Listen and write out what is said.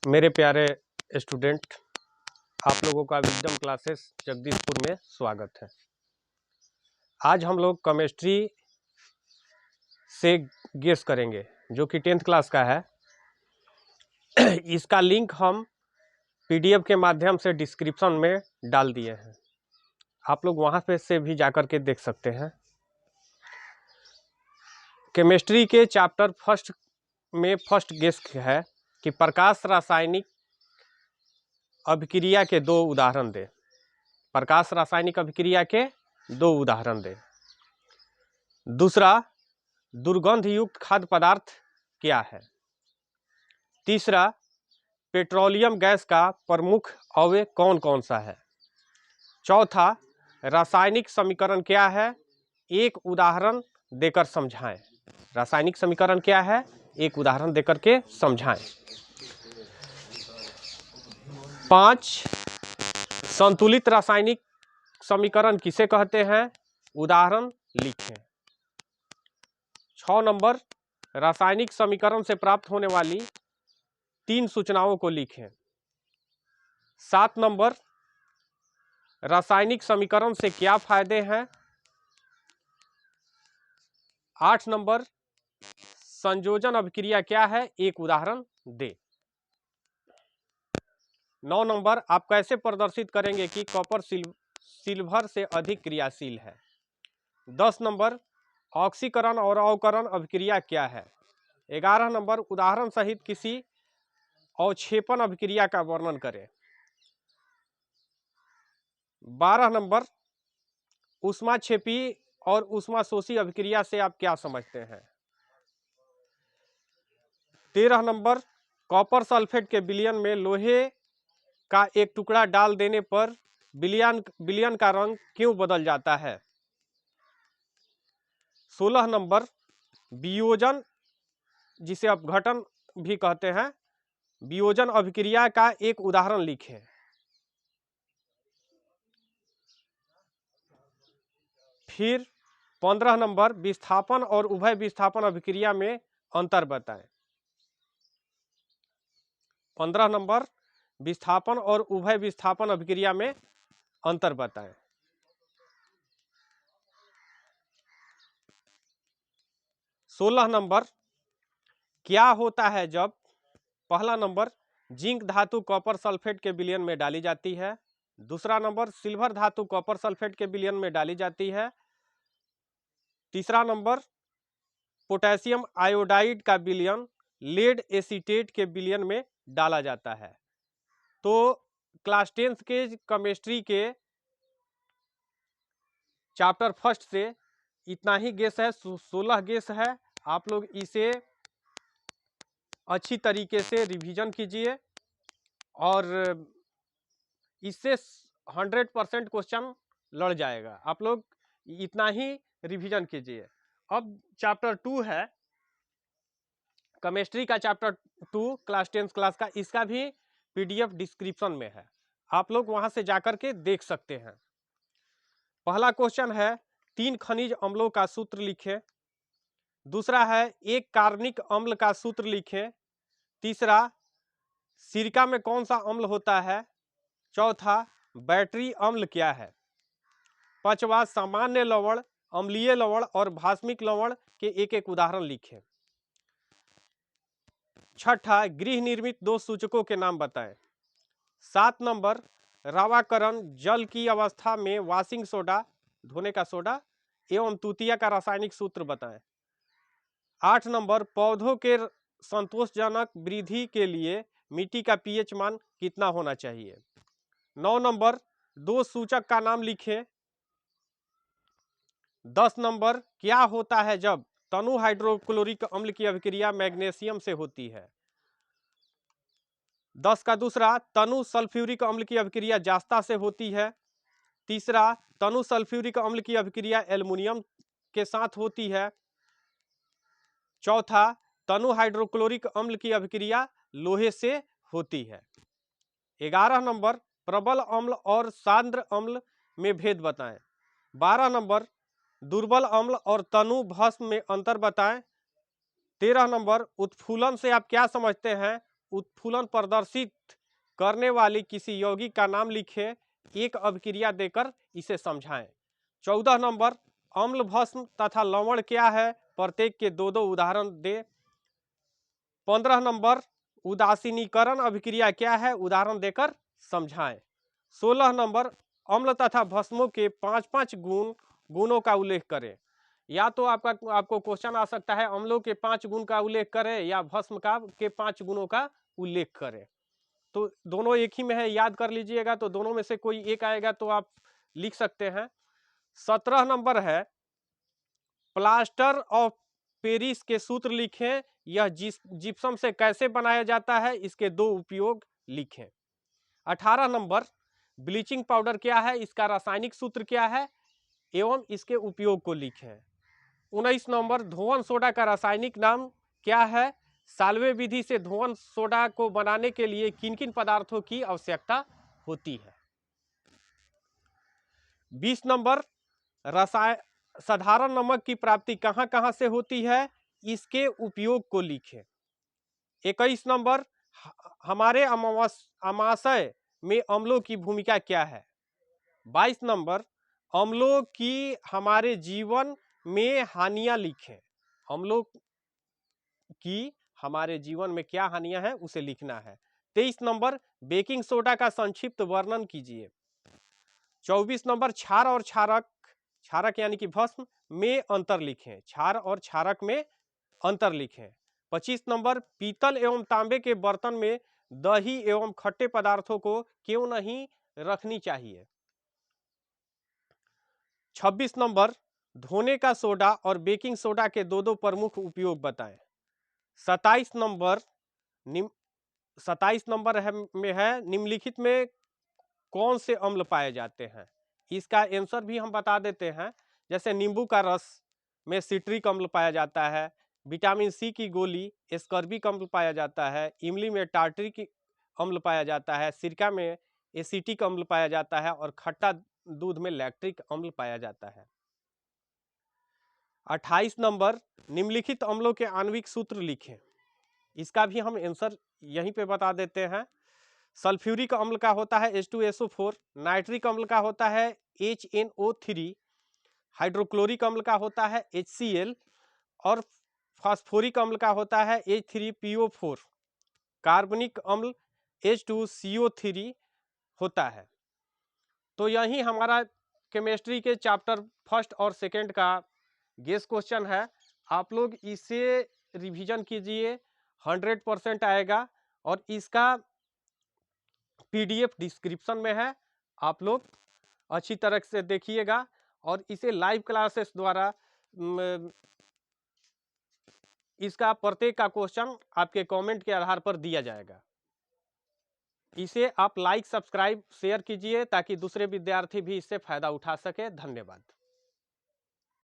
मेरे प्यारे स्टूडेंट, आप लोगों का विजडम क्लासेस जगदीशपुर में स्वागत है। आज हम लोग केमिस्ट्री से गेस करेंगे जो कि 10th क्लास का है। इसका लिंक हम पीडीएफ के माध्यम से डिस्क्रिप्शन में डाल दिए हैं, आप लोग वहाँ पे से भी जाकर के देख सकते हैं। केमिस्ट्री के चैप्टर फर्स्ट में फर्स्ट गेस है कि प्रकाश रासायनिक अभिक्रिया के दो उदाहरण दें। प्रकाश रासायनिक अभिक्रिया के दो उदाहरण दें। दूसरा, दुर्गंध युक्त खाद्य पदार्थ क्या है। तीसरा, पेट्रोलियम गैस का प्रमुख अवयव कौन कौन सा है। चौथा, रासायनिक समीकरण क्या है, एक उदाहरण देकर समझाएं। रासायनिक समीकरण क्या है, एक उदाहरण देकर के समझाएं। 5, संतुलित रासायनिक समीकरण किसे कहते हैं, उदाहरण लिखें। 6 नंबर, रासायनिक समीकरण से प्राप्त होने वाली 3 सूचनाओं को लिखें। 7 नंबर, रासायनिक समीकरण से क्या फायदे हैं। 8 नंबर, संयोजन अभिक्रिया क्या है, एक उदाहरण दे। 9 नंबर, आप कैसे प्रदर्शित करेंगे कि कॉपर सिल्वर से अधिक क्रियाशील है। 10 नंबर, ऑक्सीकरण और अवकरण अभिक्रिया क्या है। 11 नंबर, उदाहरण सहित किसी अवक्षेपण अभिक्रिया का वर्णन करें। 12 नंबर, ऊष्माक्षेपी और ऊष्माशोषी अभिक्रिया से आप क्या समझते हैं। 13 नंबर, कॉपर सल्फेट के विलयन में लोहे का एक टुकड़ा डाल देने पर विलयन का रंग क्यों बदल जाता है। 16 नंबर, वियोजन जिसे अपघटन भी कहते हैं, वियोजन अभिक्रिया का एक उदाहरण लिखें। फिर 15 नंबर, विस्थापन और उभय विस्थापन अभिक्रिया में अंतर बताएं। 15 नंबर, विस्थापन और उभय विस्थापन अभिक्रिया में अंतर बताएं। 16 नंबर, क्या होता है जब, पहला नंबर, जिंक धातु कॉपर सल्फेट के विलयन में डाली जाती है। दूसरा नंबर, सिल्वर धातु कॉपर सल्फेट के विलयन में डाली जाती है। तीसरा नंबर, पोटेशियम आयोडाइड का विलयन लेड एसीटेट के विलयन में डाला जाता है। तो क्लास 10th के केमिस्ट्री के चैप्टर फर्स्ट से इतना ही गेस है, 16 गेस है। आप लोग इसे अच्छी तरीके से रिवीजन कीजिए और इससे 100% क्वेश्चन लड़ जाएगा। आप लोग इतना ही रिवीजन कीजिए। अब चैप्टर 2 है केमिस्ट्री का, चैप्टर 2 क्लास 10th क्लास का, इसका भी पीडीएफ डिस्क्रिप्शन में है, आप लोग वहां से जाकर के देख सकते हैं। पहला क्वेश्चन है, 3 खनिज अम्लों का सूत्र लिखें। दूसरा है, एक कार्बनिक अम्ल का सूत्र लिखें। तीसरा, सिरका में कौन सा अम्ल होता है। चौथा, बैटरी अम्ल क्या है। पांचवा, सामान्य लवण, अम्लीय लवण और भास्मिक लवण के एक एक उदाहरण लिखें। छठा, गृह निर्मित 2 सूचकों के नाम बताएं। 7 नंबर, रावाकरण जल की अवस्था में वॉशिंग सोडा, धोने का सोडा एवं तूतिया का रासायनिक सूत्र बताएं। 8 नंबर, पौधों के संतोषजनक वृद्धि के लिए मिट्टी का पीएच मान कितना होना चाहिए। 9 नंबर, 2 सूचक का नाम लिखें। 10 नंबर, क्या होता है जब तनु हाइड्रोक्लोरिक अम्ल की अभिक्रिया मैग्नीशियम से होती है। 10 का दूसरा, तनु सल्फ्यूरिक अम्ल की अभिक्रिया जास्ता से होती है। तीसरा, तनु सल्फ्यूरिक अम्ल की अभिक्रिया एल्युमिनियम के साथ होती है। चौथा, तनु हाइड्रोक्लोरिक अम्ल की अभिक्रिया लोहे से होती है। 11 नंबर, प्रबल अम्ल और सांद्र अम्ल में भेद बताएं। 12 नंबर, दुर्बल अम्ल और तनु भस्म में अंतर बताएं। 13 नंबर, उत्फूलन से आप क्या समझते हैं, उत्फुल्लन प्रदर्शित करने वाली किसी यौगिक का नाम लिखें, एक अभिक्रिया देकर इसे समझाएं। 14 नंबर, अम्ल, भस्म तथा लवण क्या है, प्रत्येक के दो दो उदाहरण दे। 15 नंबर, उदासीनीकरण अभिक्रिया क्या है, उदाहरण देकर समझाएं। 16 नंबर, अम्ल तथा भस्मों के 5-5 गुणों का उल्लेख करें। या तो आपको क्वेश्चन आ सकता है अम्लों के 5 गुण का उल्लेख करें या भस्म के 5 गुणों का उल्लेख करें। तो दोनों एक ही में है, याद कर लीजिएगा। तो दोनों में से कोई एक आएगा तो आप लिख सकते हैं। 17 नंबर है, प्लास्टर ऑफ पेरिस के सूत्र लिखें, यह जिप्सम से कैसे बनाया जाता है, इसके दो उपयोग लिखें। 18 नंबर, ब्लीचिंग पाउडर क्या है, इसका रासायनिक सूत्र क्या है एवं इसके उपयोग को लिखें। 19 नंबर, धोवन सोडा का रासायनिक नाम क्या है, साल्वे विधि से धोवन सोडा को बनाने के लिए किन किन पदार्थों की आवश्यकता होती है। 20 नंबर, साधारण नमक की प्राप्ति कहां कहां से होती है, इसके उपयोग को लिखें। 21 नंबर, हमारे अमाशय में अम्लों की भूमिका क्या है। 22 नंबर, अम्लों की हमारे जीवन में हानियां लिखें। अम्लों की हमारे जीवन में क्या हानियां हैं उसे लिखना है। 23 नंबर, बेकिंग सोडा का संक्षिप्त वर्णन कीजिए। 24 नंबर, क्षार और क्षारक यानी कि भस्म में अंतर लिखें। क्षार और क्षारक में अंतर लिखें। 25 नंबर, पीतल एवं तांबे के बर्तन में दही एवं खट्टे पदार्थों को क्यों नहीं रखनी चाहिए। 26 नंबर, धोने का सोडा और बेकिंग सोडा के दो दो प्रमुख उपयोग बताएं। 27 नंबर, 27 नंबर में है, निम्नलिखित में कौन से अम्ल पाए जाते हैं, इसका आंसर भी हम बता देते हैं। जैसे नींबू का रस में सिट्रिक अम्ल पाया जाता है, विटामिन सी की गोली एस्कॉर्बिक अम्ल पाया जाता है, इमली में टार्टरिक अम्ल पाया जाता है, सिरका में एसिटिक अम्ल पाया जाता है और खट्टा दूध में लैक्टिक अम्ल पाया जाता है। 28 नंबर, निम्नलिखित अम्लों के आणविक सूत्र लिखें। इसका भी हम आंसर यहीं पे बता देते हैं। सल्फ्यूरिक अम्ल का होता है H2SO4, नाइट्रिक अम्ल का होता है HNO3, हाइड्रोक्लोरिक अम्ल का होता है HCl और फास्फोरिक अम्ल का होता है H3PO4, कार्बनिक अम्ल H2CO3 होता है। तो यही हमारा केमिस्ट्री के चैप्टर फर्स्ट और सेकंड का गेस क्वेश्चन है। आप लोग इसे रिवीजन कीजिए, 100% आएगा और इसका PDF डिस्क्रिप्शन में है, आप लोग अच्छी तरह से देखिएगा और इसे लाइव क्लासेस द्वारा इसका प्रत्येक का क्वेश्चन आपके कमेंट के आधार पर दिया जाएगा। इसे आप लाइक, सब्सक्राइब, शेयर कीजिए ताकि दूसरे विद्यार्थी भी इससे फायदा उठा सके। धन्यवाद।